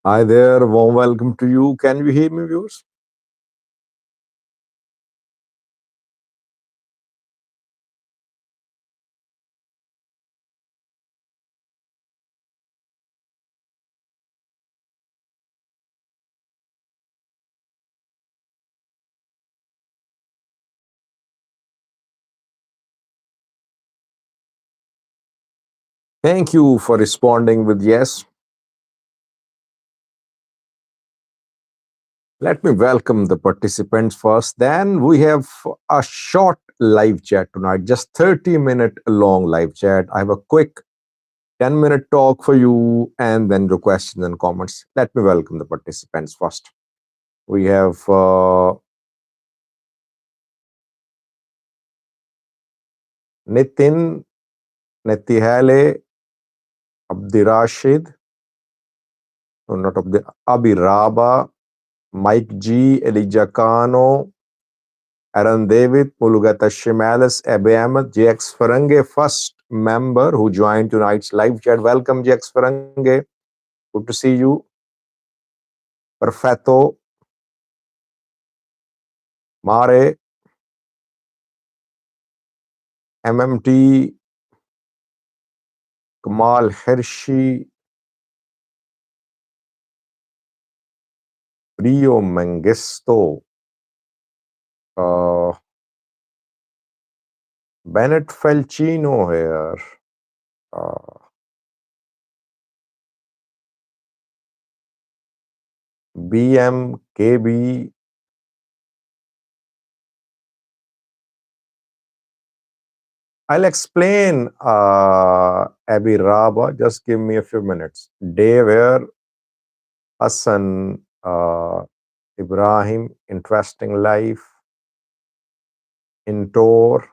Hi there, warm welcome to you. Can you hear me, viewers? Thank you for responding with yes. Let me welcome the participants first. Then we have a short live chat tonight, just 30-minute long live chat. I have a quick 10-minute talk for you and then your questions and comments. Let me welcome the participants first. We have Nitin, Netihale, Abdirashid, no, not Abdi, Abiraba, Mike G, Elijah Kano, Aaron David, Mulugata Shimalis, Abe Ahmed, JX Farange, first member who joined tonight's live chat. Welcome, JX Farange. Good to see you. Perfetto, Mare, MMT, Kamal Hershey, Rio Mengisto, uh, Bennett Felcino here, BMKB, I'll explain Abby Raba. Just give me a few minutes. Day where Hassan Ibrahim, interesting life. Intor.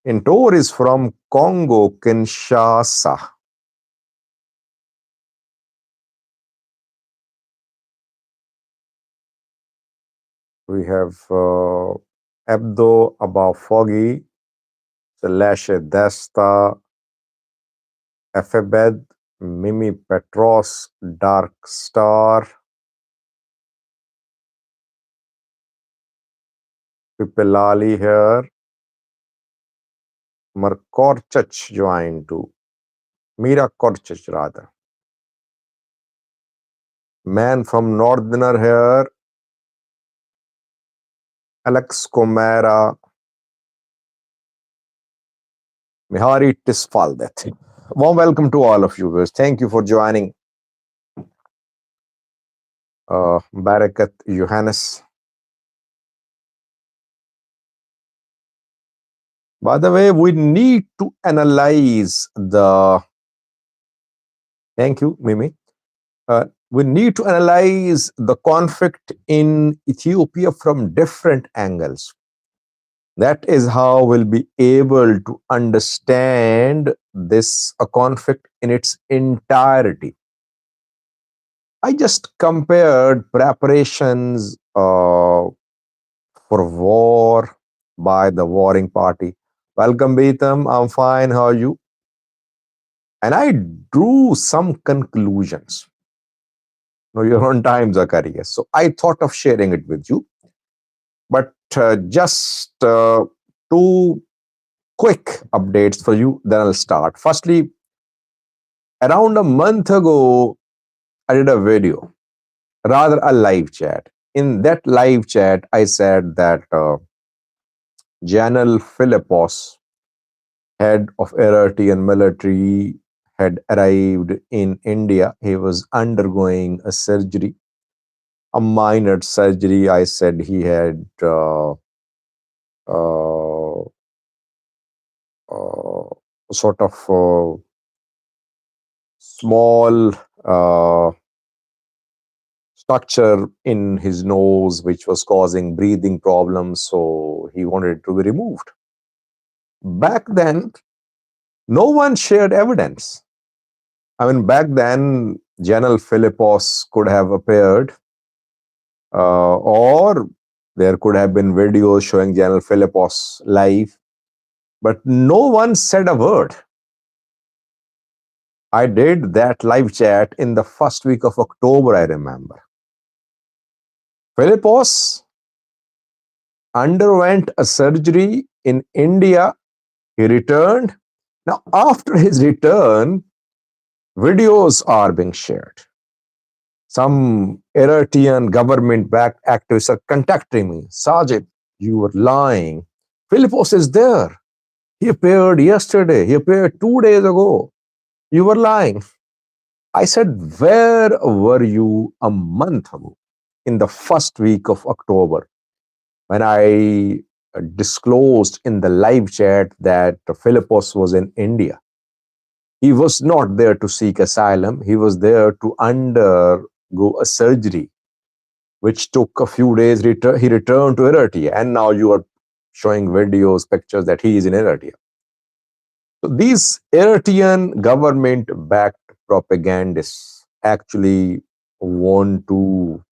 Intor is from Congo, Kinshasa. We have Abdo Abafogi, Celeste Desta, Efebed, Mimi Petros, Dark Star, Pipelali here, Markorchach joined too. Mira Korchach rather. Man from Northerner here, Alex Comera, Mihari Tisfaldet. Warm welcome to all of you viewers. Thank you for joining. Barakat Johannes. By the way, we need to analyze the. Thank you, Mimi. We need to analyze the conflict in Ethiopia from different angles. That is how we'll be able to understand this conflict in its entirety. I just compared preparations for war by the warring party. Welcome, Beatam. I'm fine. How are you? And I drew some conclusions. No, you're on time, Zacharias. So I thought of sharing it with you. But just two quick updates for you, then I'll start. Firstly, around a month ago, I did a video, rather a live chat. In that live chat, I said that General Philippos, head of RRT and military, had arrived in India. He was undergoing a surgery, a minor surgery. I said he had uh, sort of small structure in his nose which was causing breathing problems, so he wanted it to be removed. Back then, no one shared evidence. I mean, back then, General Philippos could have appeared, or there could have been videos showing General Philippos live, but no one said a word. I did that live chat in the first week of October, I remember. Philippos underwent a surgery in India. He returned. Now, after his return, videos are being shared. Some Eritrean government backed activists are contacting me. Sajid, you were lying. Philippos is there. He appeared yesterday. He appeared 2 days ago. You were lying. I said, where were you a month ago in the first week of October when I disclosed in the live chat that Philippos was in India? He was not there to seek asylum. He was there to undergo a surgery, which took a few days. He returned to Eritrea, and now you are showing videos, pictures that he is in Eritrea. So these Eritrean government-backed propagandists actually want to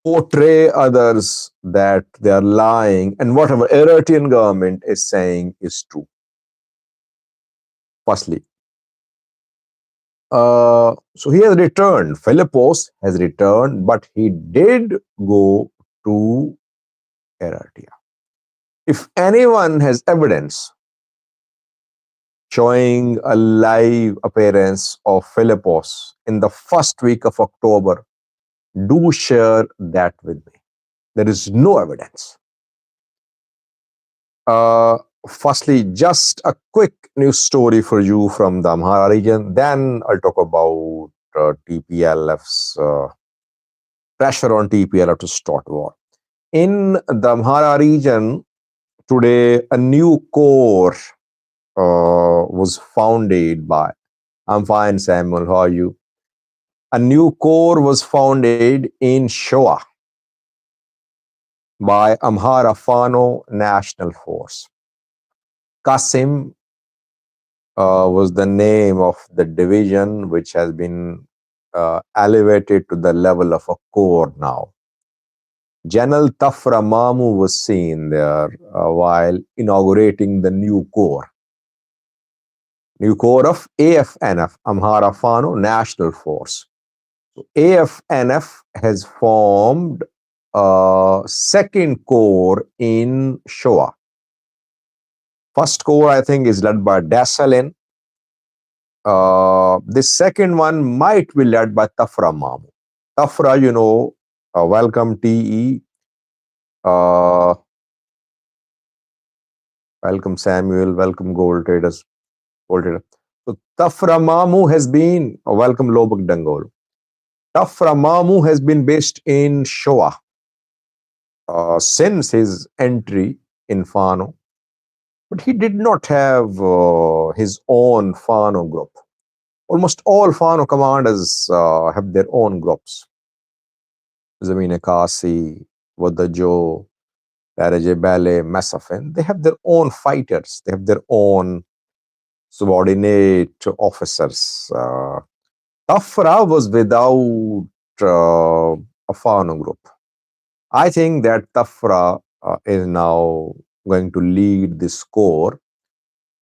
portray others that they are lying, and whatever Eritrean government is saying is true. Firstly, so he has returned. Philippos has returned, but he did go to Eritrea. If anyone has evidence showing a live appearance of Philippos in the first week of October, do share that with me. There is no evidence. Uh, Firstly, just a quick news story for you from the Amhara region. Then I'll talk about TPLF's pressure on TPLF to start war. In the Amhara region, today a new corps was founded by. I'm fine, Samuel. How are you? A new corps was founded in Shoa by Amhara Fano National Force. Kasim was the name of the division, which has been elevated to the level of a corps now. General Tafra Mamu was seen there while inaugurating the new corps. New corps of AFNF, Amhara Fano National Force. So AFNF has formed a second corps in Shoa. First corps, I think, is led by Dasalin. This second one might be led by Tafra Mamu. Tafra, welcome TE. Welcome Samuel, welcome Gold Traders. So Tafra Mamu has been, welcome Lobak Dangol. Tafra Mamu has been based in Shoa since his entry in Fano, but he did not have his own Fano group. Almost all Fano commanders have their own groups. Zamine Kasi, Wadajo, Daraje Bale, Masafen, they have their own fighters, they have their own subordinate officers. Tafra was without a Fano group. I think that Tafra is now going to lead this corps,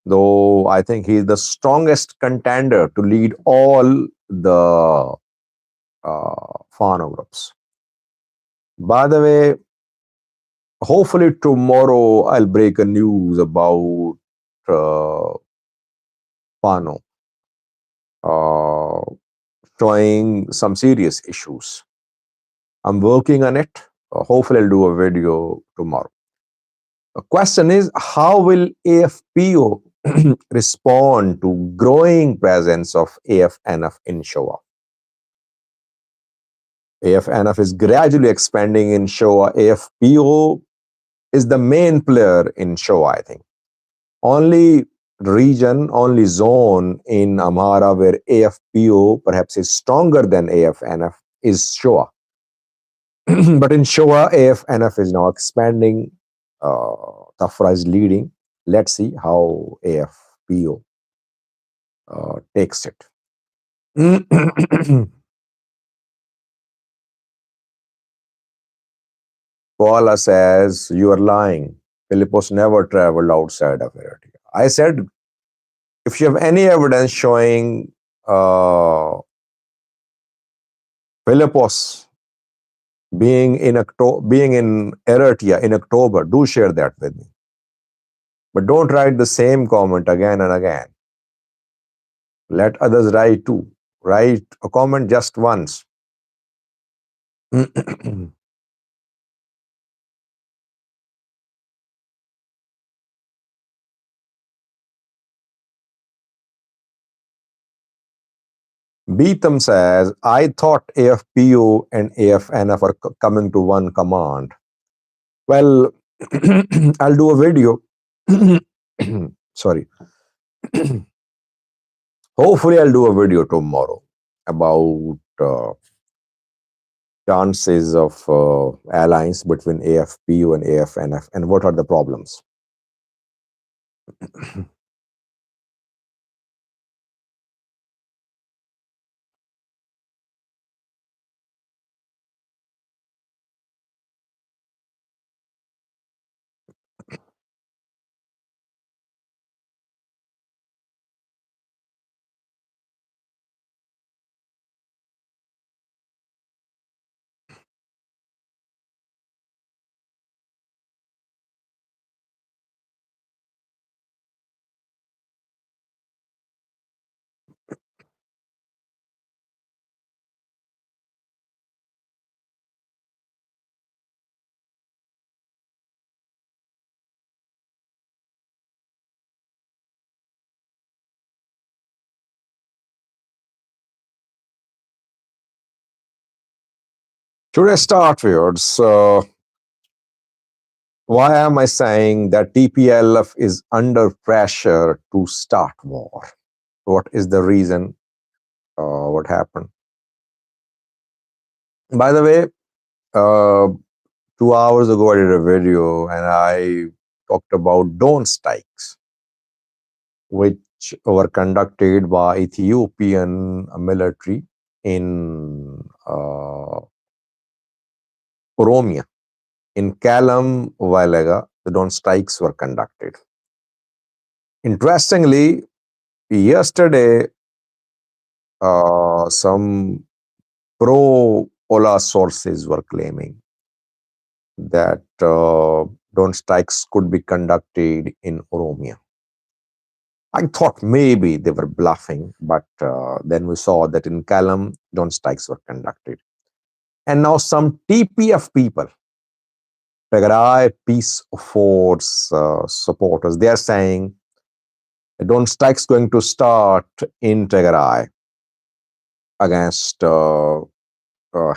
though I think he is the strongest contender to lead all the Fano groups. By the way, hopefully tomorrow I'll break a news about Fano showing some serious issues. I'm working on it. Hopefully I'll do a video tomorrow. The question is, how will AFPO respond to growing presence of AFNF in Shoa? AFNF is gradually expanding in Shoa. AFPO is the main player in Shoa, I think. Only region, only zone in Amhara where AFPO perhaps is stronger than AFNF is Shoa. But in Shoa, AFNF is now expanding. Tafra is leading. Let's see how AFPO takes it. Koala says, you are lying. Philippos never traveled outside of Eritrea. I said if you have any evidence showing Philippos being in Eritrea in October, do share that with me. But don't write the same comment again and again. Let others write too. Write a comment just once. Beetham says, I thought AFPU and AFNF are coming to one command. Well, I'll do a video. Sorry. Hopefully, I'll do a video tomorrow about chances of alliance between AFPU and AFNF and what are the problems. Should I start, viewers? Why am I saying that TPLF is under pressure to start war? What is the reason? What happened? By the way, 2 hours ago, I did a video and I talked about drone strikes, which were conducted by Ethiopian military in Oromia. In Kalam, Wailega, the drone strikes were conducted. Interestingly, yesterday, some pro-Ola sources were claiming that drone strikes could be conducted in Oromia. I thought maybe they were bluffing, but then we saw that in Kalam, drone strikes were conducted. And now some TPF people, Tigray Peace Force supporters, they are saying the drone strikes going to start in Tigray against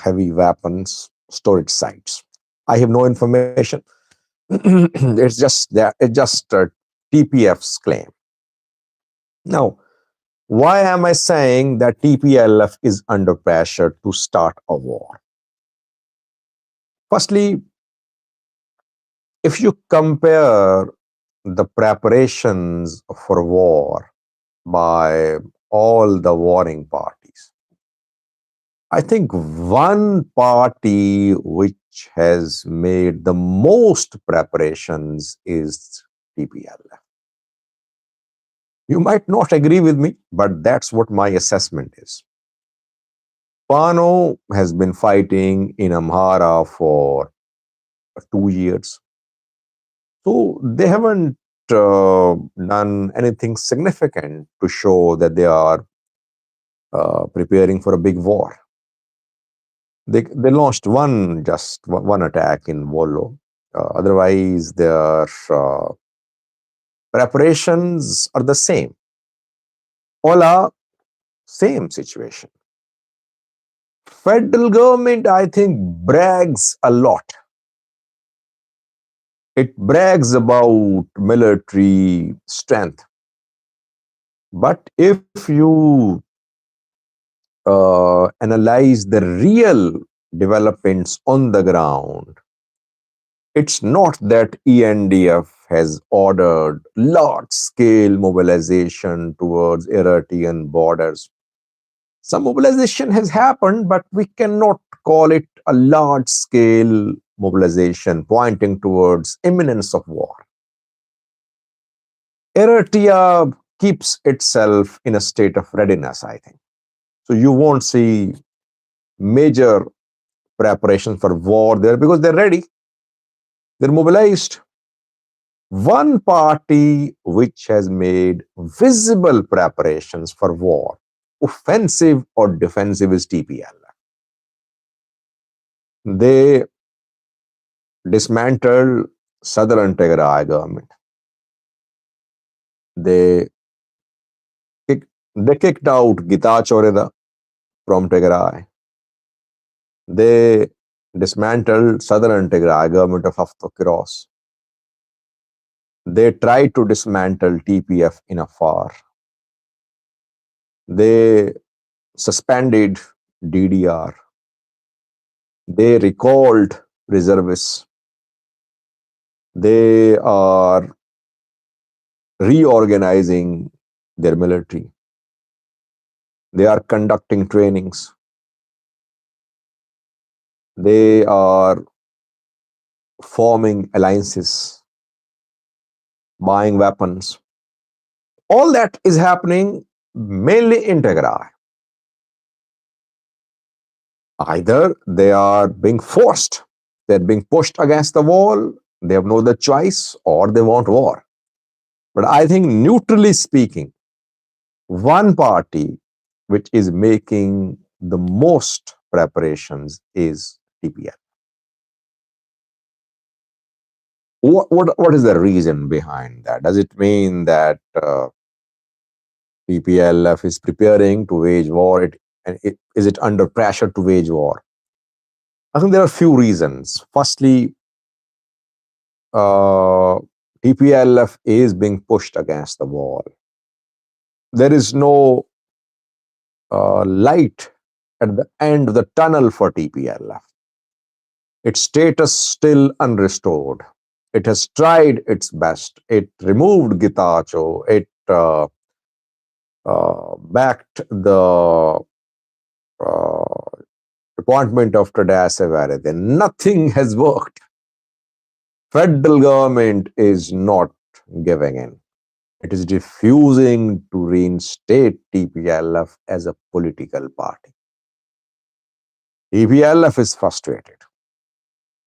heavy weapons storage sites. I have no information. It's just that it's just TPF's claim. Now, why am I saying that TPLF is under pressure to start a war? Firstly, if you compare the preparations for war by all the warring parties, I think one party which has made the most preparations is TPLF. You might not agree with me, but that's what my assessment is. Pano has been fighting in Amhara for 2 years. So they haven't done anything significant to show that they are preparing for a big war. They launched one attack in Wollo. Otherwise, their preparations are the same. Ola, same situation. Federal government, I think, brags a lot. It brags about military strength. But if you analyze the real developments on the ground, it's not that ENDF has ordered large-scale mobilization towards Eritrean borders. Some mobilization has happened, but we cannot call it a large-scale mobilization pointing towards imminence of war. Eritrea keeps itself in a state of readiness, I think. So you won't see major preparation for war there because they're ready, they're mobilized. One party which has made visible preparations for war, offensive or defensive, is TPL. They dismantled southern Tigray government. They they kicked out Gitachoreda from Tigray. They dismantled southern Tigray government of Haftokiros. They tried to dismantle TPF in Afar. They suspended DDR. They recalled reservists. They are reorganizing their military. They are conducting trainings. They are forming alliances, buying weapons. All that is happening mainly in Tigray. Either they are being forced, they're being pushed against the wall, they have no other choice, or they want war. But I think, neutrally speaking, one party which is making the most preparations is TPL. What is the reason behind that? Does it mean that TPLF is preparing to wage war? Is it under pressure to wage war? I think there are a few reasons. Firstly, TPLF is being pushed against the wall. There is no light at the end of the tunnel for TPLF. Its status still unrestored. It has tried its best. It removed Gitacho. It backed the appointment of Tadas Everethe. Nothing has worked. Federal government is not giving in. It is refusing to reinstate TPLF as a political party. TPLF is frustrated.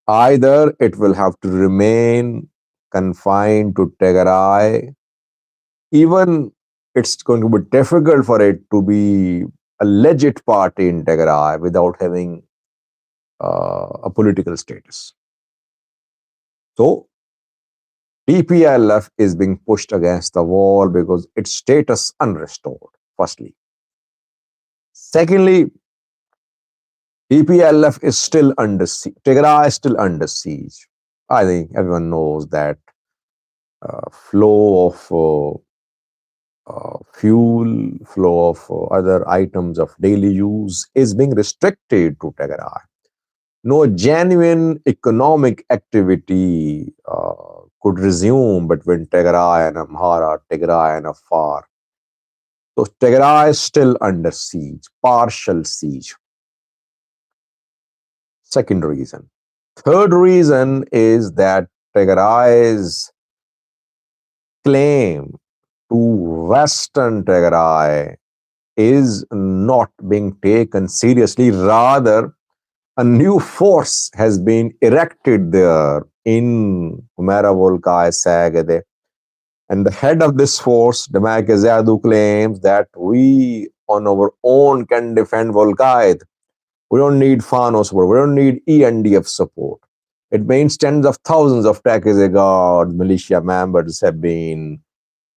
Either it will have to remain confined to Tigray, even it's going to be difficult for it to be a legit party in Tigray without having a political status. So TPLF is being pushed against the wall because its status unrestored, firstly. Secondly, TPLF is still under siege. Tigray is still under siege. I think everyone knows that flow of fuel, flow of other items of daily use is being restricted to Tigray. No genuine economic activity could resume between Tigray and Amhara, Tigray and Afar. So Tigray is still under siege, partial siege. Second reason. Third reason is that Tigray's claim to Western Tigray is not being taken seriously. Rather, a new force has been erected there in Humera Volkai Sagade. And the head of this force, Demak Zadu, claims that we on our own can defend Volkai. We don't need FANO support. We don't need ENDF support. It means tens of thousands of Takize guards, militia members have been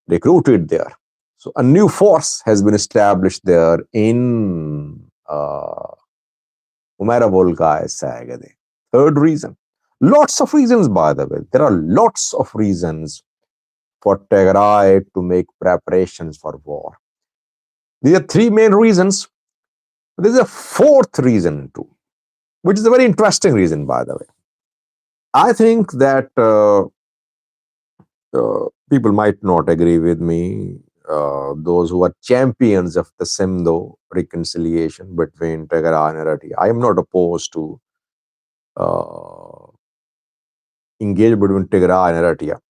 recruited there. So a new force has been established there in Humera Volkai Sagade. Third reason. Lots of reasons, by the way. There are lots of reasons for Tigray to make preparations for war. These are three main reasons. There's a fourth reason too, which is a very interesting reason, by the way. I think that people might not agree with me, those who are champions of the Simdo reconciliation between Tigray and Eritrea. I am not opposed to engage between Tigray and Eritrea.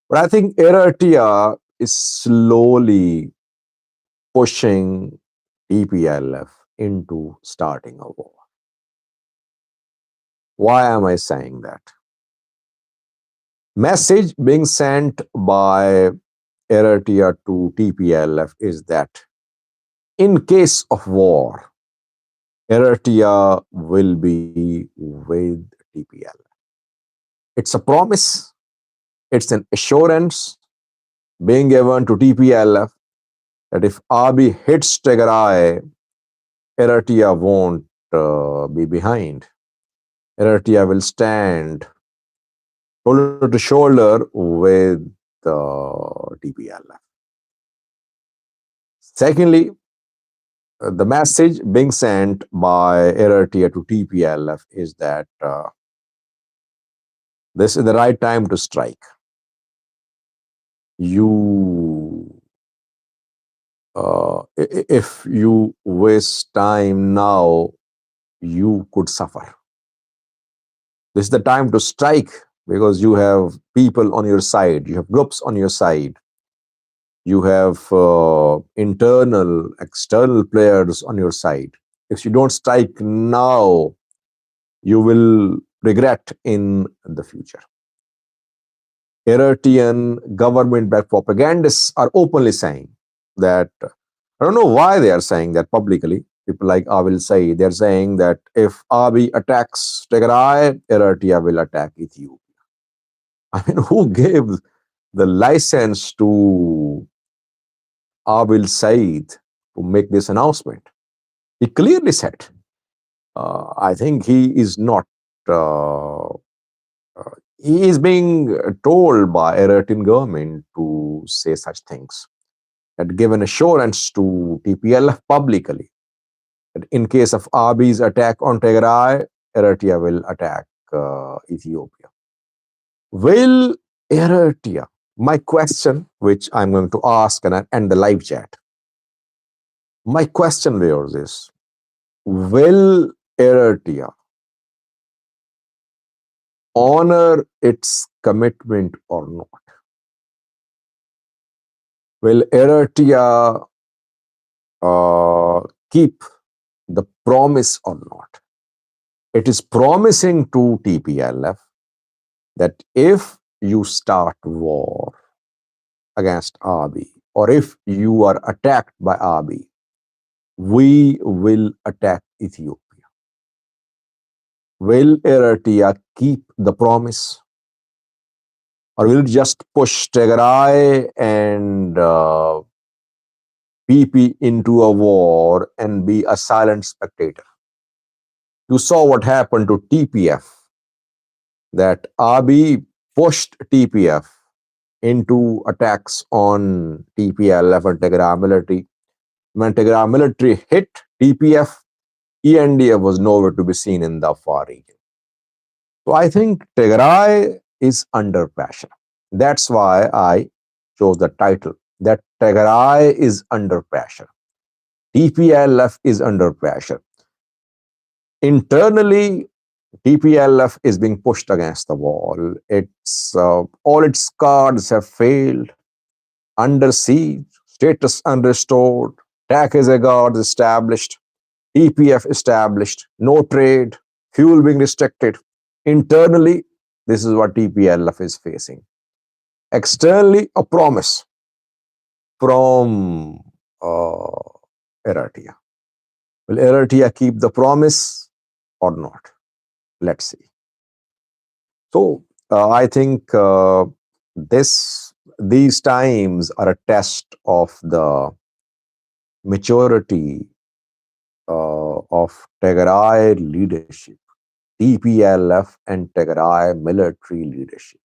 But I think Eritrea is slowly pushing TPLF into starting a war. Why am I saying that? Message being sent by Eritrea to TPLF is that in case of war, Eritrea will be with TPLF. It's a promise, it's an assurance being given to TPLF that if Abiy hits Tigray, Eritrea won't be behind. Eritrea will stand shoulder to shoulder with TPLF. Secondly, the message being sent by Eritrea to TPLF is that this is the right time to strike. You, if you waste time now, you could suffer. This is the time to strike because you have people on your side, you have groups on your side, you have internal, external players on your side. If you don't strike now, you will regret in the future. Eritrean government-backed propagandists are openly saying that, I don't know why they are saying that publicly. People like I will say, they're saying that if Abiy attacks Tigray, Eritrea will attack Ethiopia. I mean, who gave the license to Abil Said to make this announcement? He clearly said, I think he is not, he is being told by Eritrean government to say such things, that give an assurance to TPLF publicly that in case of Abiy's attack on Tigray, Eritrea will attack Ethiopia. Will Eritrea, my question, which I'm going to ask and end the live chat, my question, viewers, is will Eritrea honor its commitment or not? Will Eritrea keep the promise or not? It is promising to TPLF that if you start war against Abiy, or if you are attacked by Abiy, we will attack Ethiopia. Will Eritrea keep the promise? Or will it just push Tigray and PP into a war and be a silent spectator? You saw what happened to TPF, that Abiy pushed TPF into attacks on TPLF and Tigray military. When Tigray military hit TPF, ENDF was nowhere to be seen in the far region. So I think Tigray is under pressure. That's why I chose the title, that Tigray is under pressure. TPLF is under pressure. Internally, TPLF is being pushed against the wall. It's all its cards have failed. Under siege, status unrestored, tax as a guard established, TPF established, no trade, fuel being restricted. Internally, this is what TPLF is facing. Externally, a promise from Eritrea. Will Eritrea keep the promise or not? Let's see. So I think these times are a test of the maturity of Tigray leadership, TPLF and Tigray military leadership.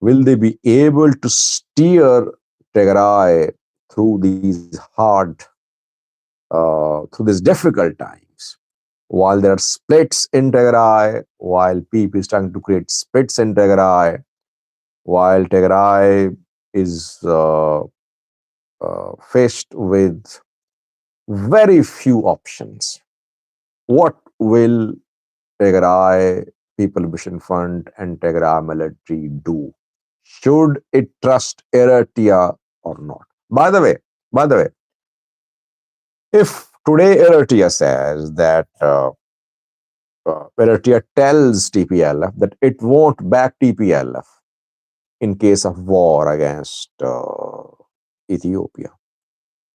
Will they be able to steer Tigray through these through these difficult times? While there are splits in Tigray, while PP is trying to create splits in Tigray, while Tigray is faced with very few options, what will Tigray People Mission Fund and Tigray military do? Should it trust Eritrea or not? By the way, if today Eritrea says that Eritrea tells TPLF that it won't back TPLF in case of war against Ethiopia,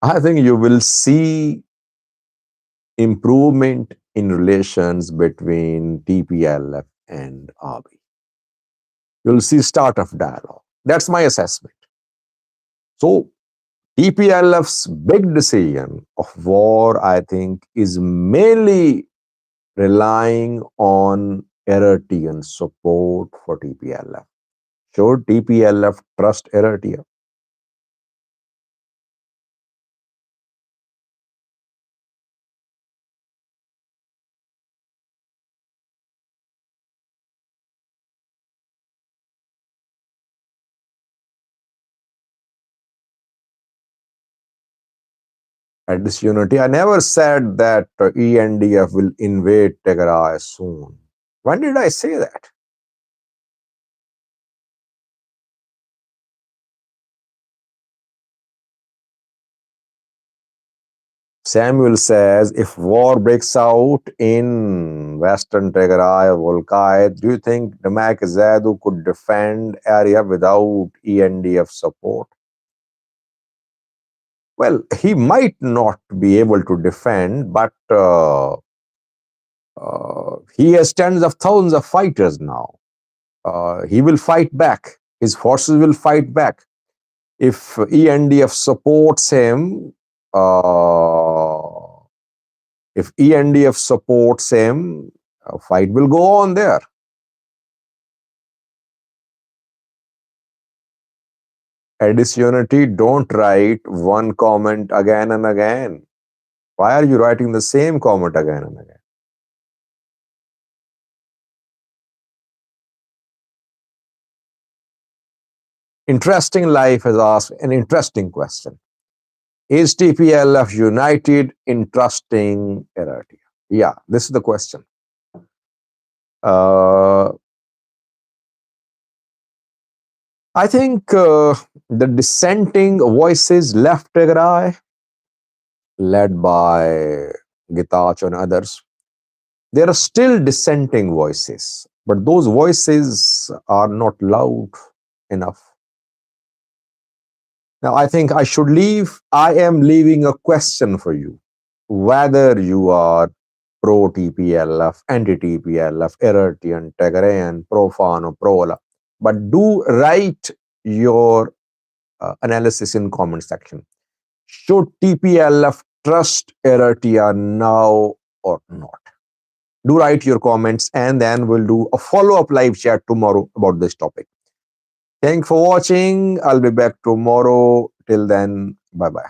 I think you will see improvement in relations between TPLF and Abiy. You'll see start of dialogue. That's my assessment. So TPLF's big decision of war, I think, is mainly relying on Eritrean support for TPLF. Should TPLF trust Eritrea? At this unity, I never said that ENDF will invade Tigray soon. When did I say that? Samuel says, if war breaks out in Western Tigray or Volkai, do you think Demak Zadu could defend area without ENDF support? Well, he might not be able to defend, but he has tens of thousands of fighters now. He will fight back. His forces will fight back. If ENDF supports him, a fight will go on there. Additionality, don't write one comment again and again. Why are you writing the same comment again and again? Interesting Life has asked an interesting question. Is TPLF united in trusting Eritrea? Yeah, this is the question. I think the dissenting voices left Tigray, led by Gitach and others, there are still dissenting voices, but those voices are not loud enough. Now, I think I should leave. I am leaving a question for you. Whether you are pro TPLF, anti TPLF, Eritrean, Tigrayan, pro FAN or pro Ola, but do write your analysis in comment section. Should TPLF trust Eritrea now or not? Do write your comments, and then we'll do a follow-up live chat tomorrow about this topic. Thanks for watching. I'll be back tomorrow. Till then, bye-bye.